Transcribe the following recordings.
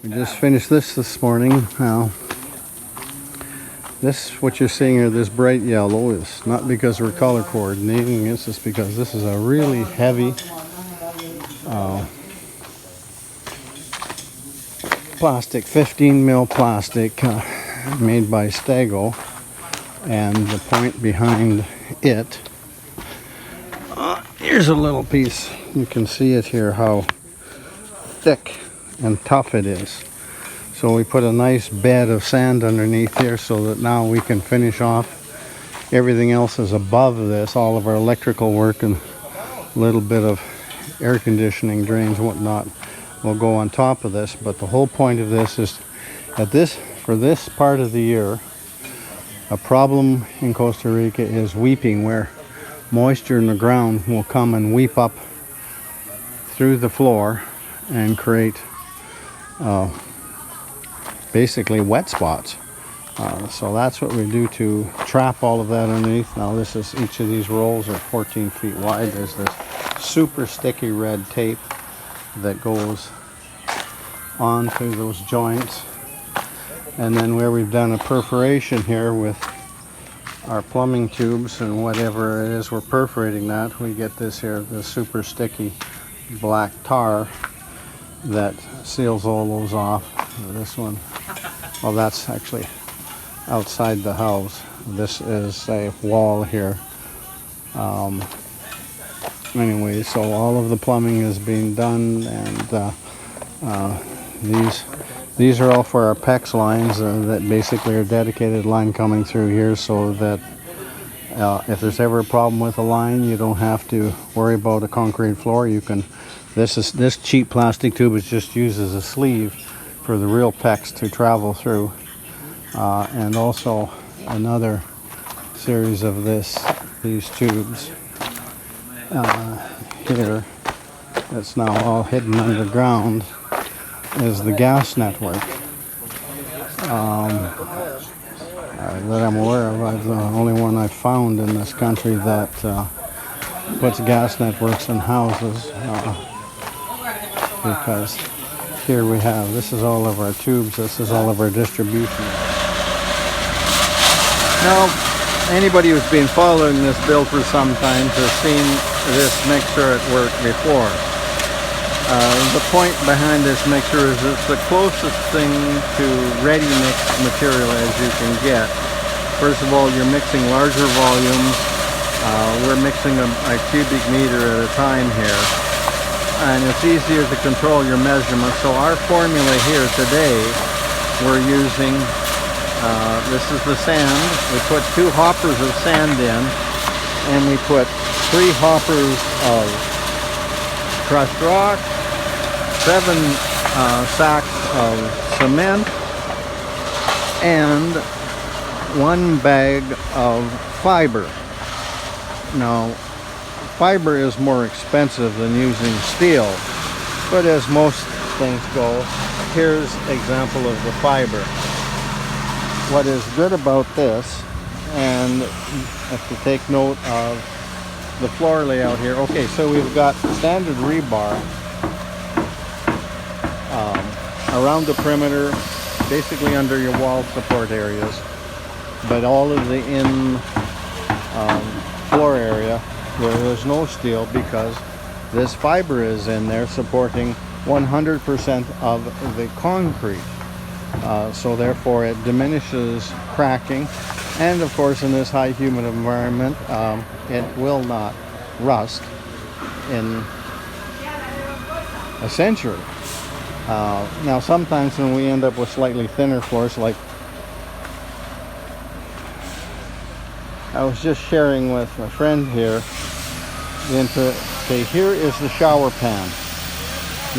We just finished this morning. Now, what you're seeing here, this bright yellow, is not because we're color coordinating. It's just because this is a really heavy plastic, 15 mil plastic made by Stego, and the point behind it. Here's a little piece. You can see it here, how thick and tough it is. So we put a nice bed of sand underneath here so that now we can finish off. Everything else is above this. All of our electrical work and a little bit of air conditioning, drains, whatnot will go on top of this. But the whole point of this is for this part of the year, a problem in Costa Rica is weeping, where moisture in the ground will come and weep up through the floor and create basically wet spots. So that's what we do to trap all of that underneath. Now each of these rolls are 14 feet wide. There's this super sticky red tape that goes onto those joints. And then where we've done a perforation here with our plumbing tubes and whatever it is we're perforating that, we get this here, the super sticky black tar that seals all those off. This one, well, that's actually outside the house. This is a wall here. Anyway, so all of the plumbing is being done, and these are all for our PEX lines that basically are dedicated line coming through here, so that if there's ever a problem with a line, you don't have to worry about a concrete floor. You can. This cheap plastic tube is just used as a sleeve for the real PEX to travel through, and also another series of these tubes here that's now all hidden underground is the gas network that I'm aware of. I'm the only one I've found in this country that puts gas networks in houses, because here we have, this is all of our tubes, this is all of our distribution. Now, anybody who's been following this build for some time has seen this mixer at work before. The point behind this mixer is it's the closest thing to ready mixed material as you can get. First of all, you're mixing larger volumes. We're mixing a cubic meter at a time here, and it's easier to control your measurements. So our formula here today, we're using, this is the sand. We put 2 hoppers of sand in, and we put 3 hoppers of crushed rock, 7 sacks of cement, and 1 bag of fiber. Now, fiber is more expensive than using steel, but as most things go, here's an example of the fiber. What is good about this, and if you take note of the floor layout here, okay, so we've got standard rebar around the perimeter, basically under your wall support areas, but all of the floor area where there's no steel, because this fiber is in there supporting 100% of the concrete. So therefore it diminishes cracking, and of course in this high humid environment it will not rust in a century. Now sometimes when we end up with slightly thinner floors, like I was just sharing with a friend here, okay, here is the shower pan.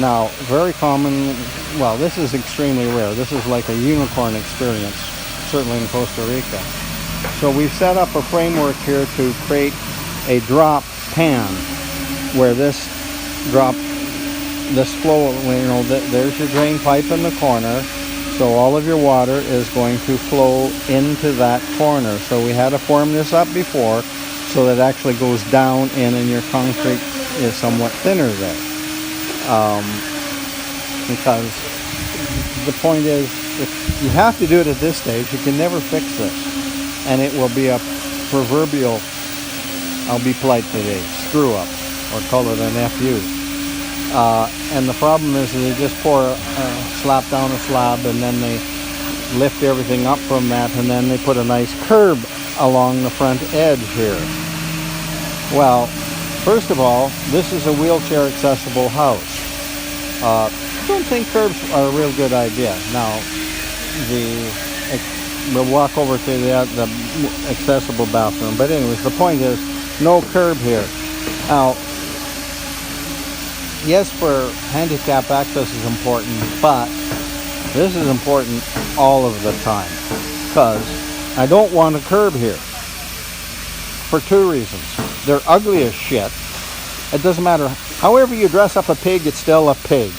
Now, very common, well, this is extremely rare. This is like a unicorn experience, certainly in Costa Rica. So we've set up a framework here to create a drop pan, where this flow, there's your drain pipe in the corner. So all of your water is going to flow into that corner. So we had to form this up before so that it actually goes down in, and your concrete is somewhat thinner there. Because the point is, if you have to do it at this stage, you can never fix this. And it will be a proverbial, I'll be polite today, screw up, or call it an FU. And the problem is they just slap down a slab, and then they lift everything up from that, and then they put a nice curb along the front edge here. Well, first of all, this is a wheelchair accessible house. I don't think curbs are a real good idea. Now, we'll walk over to the accessible bathroom. But anyways, the point is, no curb here. Now, yes, for handicap access is important, but this is important all of the time, because I don't want a curb here for two reasons. They're ugly as shit. It doesn't matter. However you dress up a pig, it's still a pig.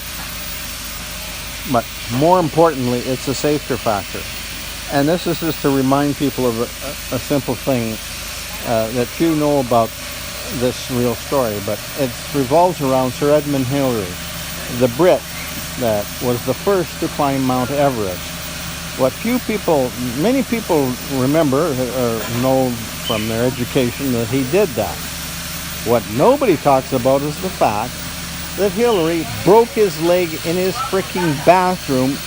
But more importantly, it's a safety factor. And this is just to remind people of a simple thing that few know about this real story, but it revolves around Sir Edmund Hillary, the Brit that was the first to climb Mount Everest. What many people remember or know from their education that he did that. What nobody talks about is the fact that Hillary broke his leg in his freaking bathroom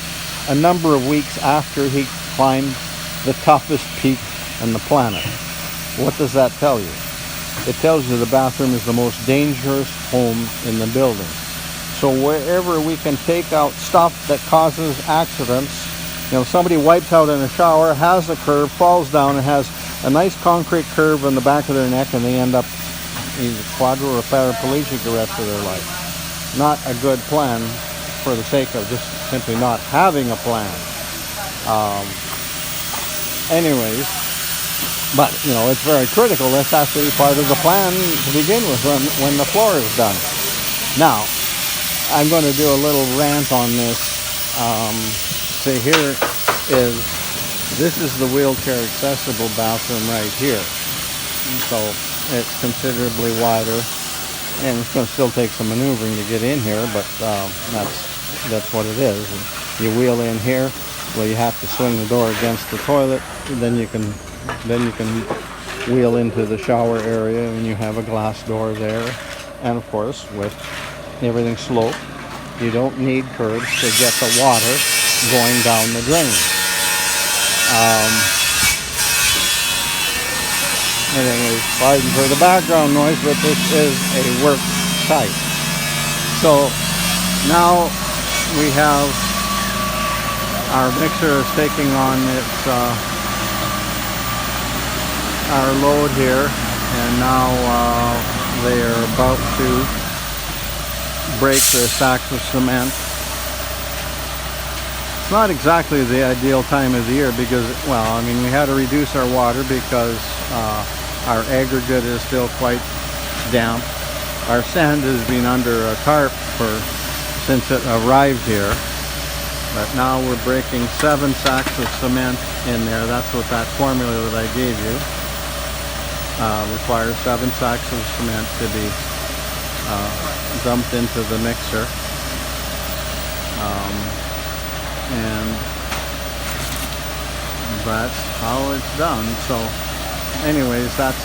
a number of weeks after he climbed the toughest peak on the planet. What does that tell you? It tells you the bathroom is the most dangerous home in the building. So wherever we can take out stuff that causes accidents, somebody wipes out in a shower, has a curve, falls down, and has a nice concrete curve on the back of their neck, and they end up either quadro or paraplegic the rest of their life. Not a good plan for the sake of just simply not having a plan. Anyways, but it's very critical. This has to be part of the plan to begin with when the floor is done. Now, I'm going to do a little rant on this. See, this is the wheelchair accessible bathroom right here. So it's considerably wider, and it's going to still take some maneuvering to get in here, but that's what it is. And you wheel in here. Well, you have to swing the door against the toilet, then you can wheel into the shower area, and you have a glass door there. And of course, with everything sloped, you don't need curbs to get the water going down the drain. Anyways, pardon for the background noise, but this is a work site. So now we have our mixer is taking on its our load here, and now they are about to break the sacks of cement. It's not exactly the ideal time of the year because, we had to reduce our water because our aggregate is still quite damp. Our sand has been under a tarp since it arrived here. But now we're breaking 7 sacks of cement in there. That's what that formula that I gave you requires. 7 sacks of cement to be dumped into the mixer. And that's how it's done. So anyways, that's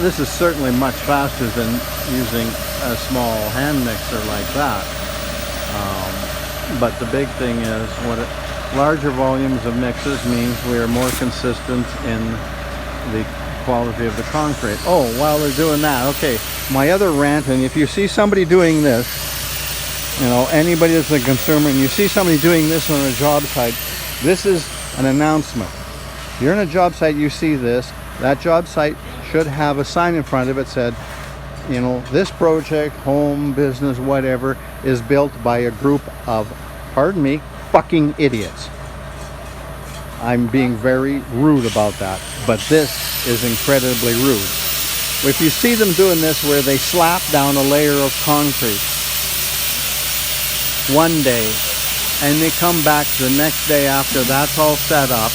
this is certainly much faster than using a small hand mixer like that. But the big thing is larger volumes of mixes means we are more consistent in the quality of the concrete. Oh, while they're doing that, okay, my other rant, and if you see somebody doing this, anybody that's a consumer, and you see somebody doing this on a job site, this is an announcement. If you're in a job site, you see this, that job site should have a sign in front of it said, this project, home, business, whatever, is built by a group of, pardon me, fucking idiots. I'm being very rude about that, but this is incredibly rude. If you see them doing this where they slap down a layer of concrete one day, and they come back the next day after that's all set up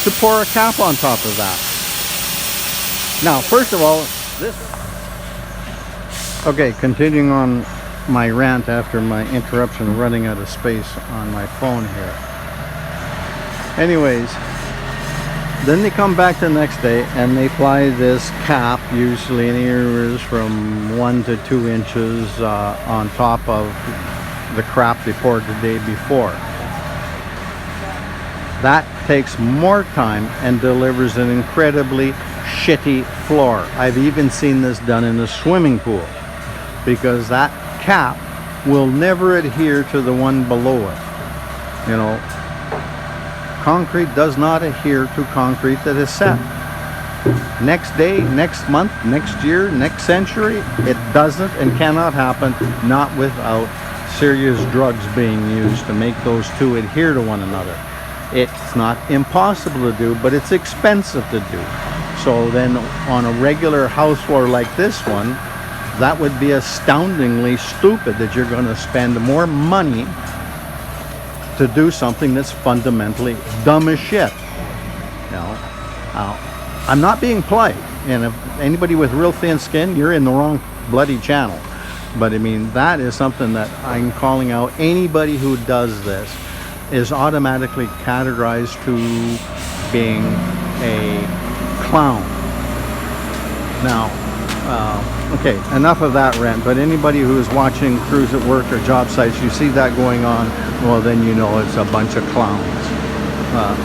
to pour a cap on top of that. Now, first of all, okay, continuing on my rant after my interruption running out of space on my phone here. Anyways, then they come back the next day and they apply this cap, usually in areas from 1 to 2 inches on top of the crap they poured the day before. That takes more time and delivers an incredibly shitty floor. I've even seen this done in a swimming pool, because that cap will never adhere to the one below it. You know, concrete does not adhere to concrete that is set. Next day, next month, next year, next century, it doesn't and cannot happen, not without serious drugs being used to make those two adhere to one another. It's not impossible to do, but it's expensive to do. So then on a regular house floor like this one, that would be astoundingly stupid that you're going to spend more money to do something that's fundamentally dumb as shit. You know, I'm not being polite, and if anybody with real thin skin, you're in the wrong bloody channel. But I mean, that is something that I'm calling out. Anybody who does this is automatically categorized to being a clown. Now, okay, enough of that rant, but anybody who is watching crews at work or job sites, you see that going on, well then you know it's a bunch of clowns.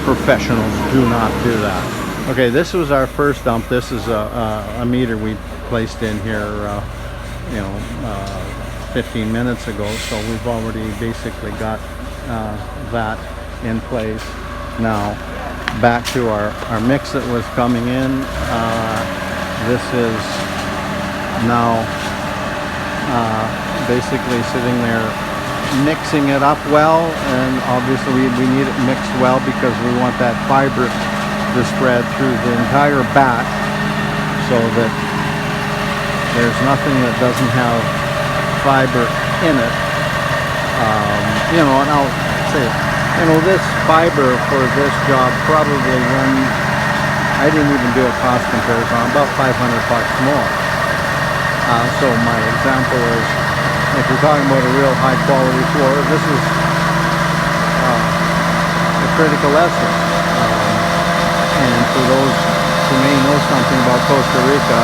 Professionals do not do that. Okay, this was our first dump. This is a meter we placed in here, 15 minutes ago, so we've already basically got that in place. Now back to our mix that was coming in. This is now basically sitting there mixing it up well, and obviously we need it mixed well because we want that fiber to spread through the entire batch so that there's nothing that doesn't have fiber in it. And I'll say, this fiber for this job probably runs, I didn't even do a cost comparison, about $500 more. So my example is, if you're talking about a real high quality floor, this is a critical essence. And for those who may know something about Costa Rica,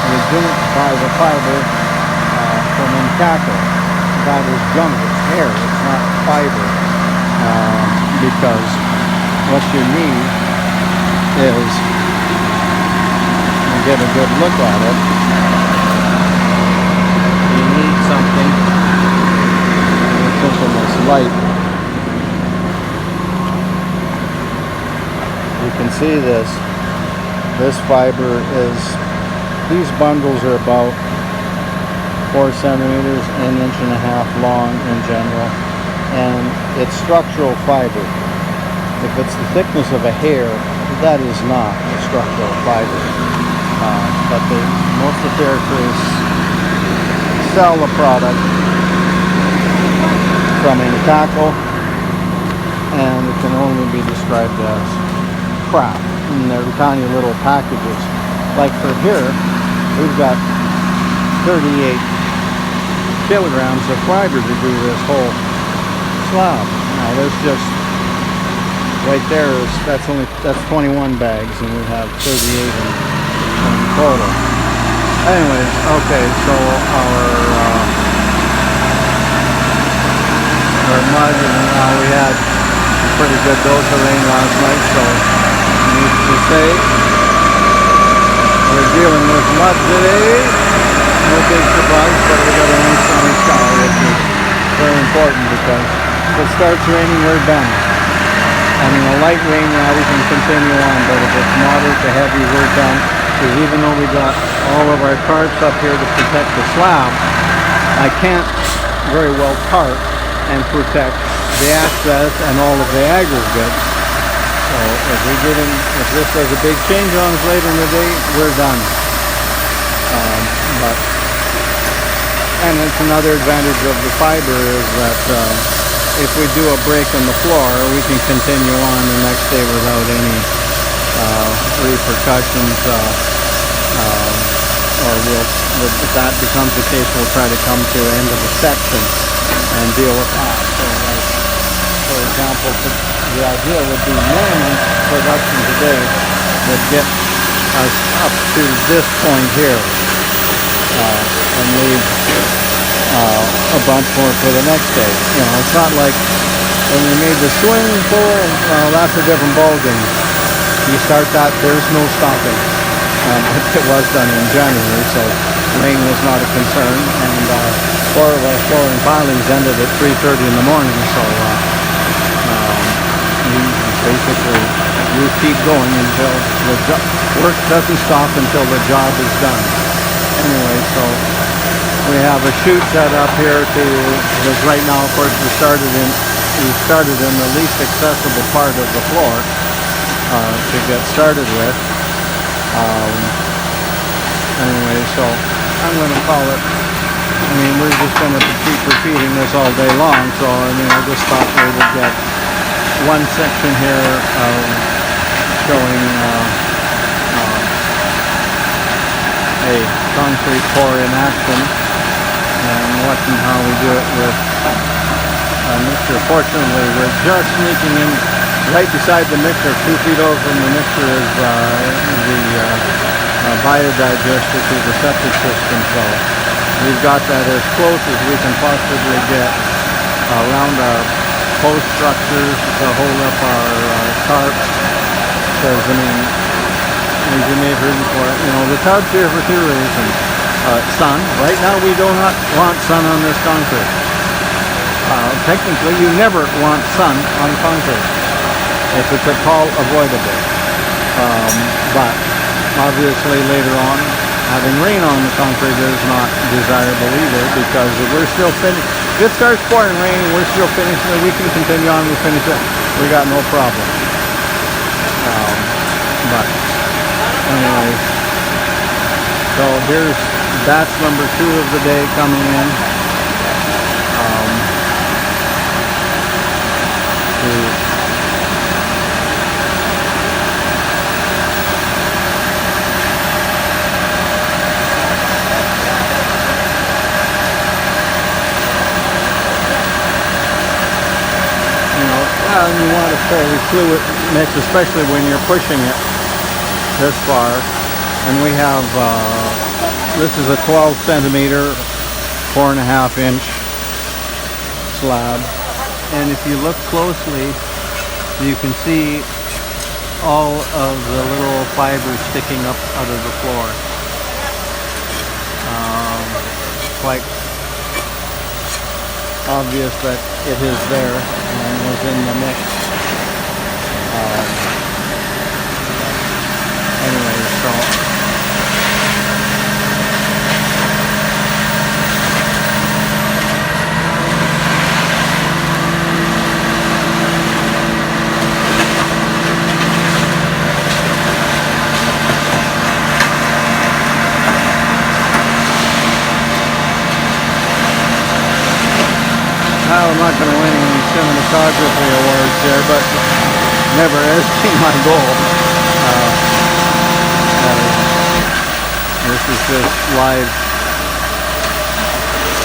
you don't buy the fiber from Incaco. That is junk, it's hair, it's not fiber. Because what you need is, to get a good look at it, you need something simple as light. You can see this fiber is, these bundles are about 4 centimeters, an inch and a half long in general, and it's structural fiber. If it's the thickness of a hair, that is not a structural fiber. But most of the territories sell the product from Incaco, and it can only be described as crap. And they're tiny little packages. Like for here, we've got 38 kilograms of fiber to do this whole slab. Now there's just right there is that's 21 bags, and we have 38 in total. Anyways, okay, so our mud, and we had a pretty good dose of rain last night, so needless to say, we're dealing with mud today. No big surprise, but we got a nice sunny sky, which is very important because if it starts raining, we're done. I mean, a light rain now we can continue on, but if it's moderate to heavy, we're done. Because even though we got all of our tarps up here to protect the slab, I can't very well tarp and protect the access and all of the aggregate. So if this does a big change on us later in the day, we're done. And it's another advantage of the fiber is that if we do a break in the floor, we can continue on the next day without any repercussions or if that becomes the case, we'll try to come to the end of the section and deal with that. So, like, for example, the idea would be minimum production today would get us up to this point here, and leave a bunch more for the next day. You know, it's not like when we made the swimming pool, that's a different ballgame. You start that, there's no stopping. It was done in January, so rain was not a concern, and 4 of our flooring pilings ended at 3:30 in the morning, so you keep going until the work doesn't stop until the job is done. Anyway, so we have a chute set up here because right now, of course, we started in the least accessible part of the floor to get started with. Anyway, so I'm going to call it, I mean, we're just going to keep repeating this all day long, so I mean, I just thought we would get one section here showing a concrete pour in action and what and how we do it with a mixture. Fortunately, we're just sneaking in right beside the mixer. 2 feet over from the mixer is the biodigester to the septic system, so we've got that as close as we can possibly get around our post structures to hold up our tarps, because I mean, as you may have heard before, you know, the tarps here for 2 reasons. Sun. Right now we do not want sun on this concrete. Technically you never want sun on concrete if it's at all avoidable. But obviously later on, having rain on the concrete is not desirable either, because if we're still finished, if it starts pouring rain, we're still finishing it, we can continue on, we finish it, we got no problem. But anyway, so here's batch number 2 of the day coming in. And you want a fairly fluid mix, especially when you're pushing it this far. And we have, this is a 12 centimeter, 4.5 inch slab. And if you look closely, you can see all of the little fibers sticking up out of the floor. Quite obvious that it is there and was in the mix. Anyway, so I'm not going to win any cinematography awards here, but never has been my goal. This is just live,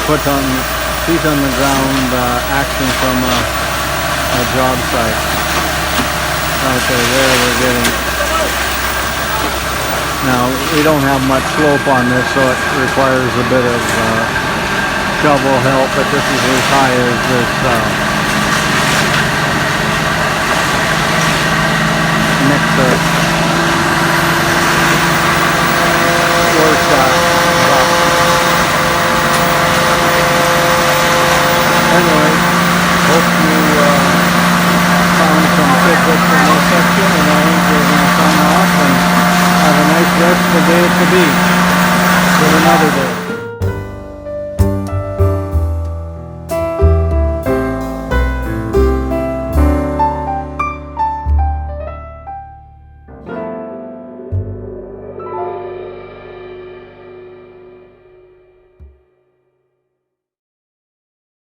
feet on the ground action from a job site. Okay, there we're getting. Now, we don't have much slope on this, so it requires a bit of shovel help, but this is as high as this mixer works at. Anyway, hope you found some tidbits in this section, and I think we're going to sign off and have a nice rest of the day at the beach. Till another day.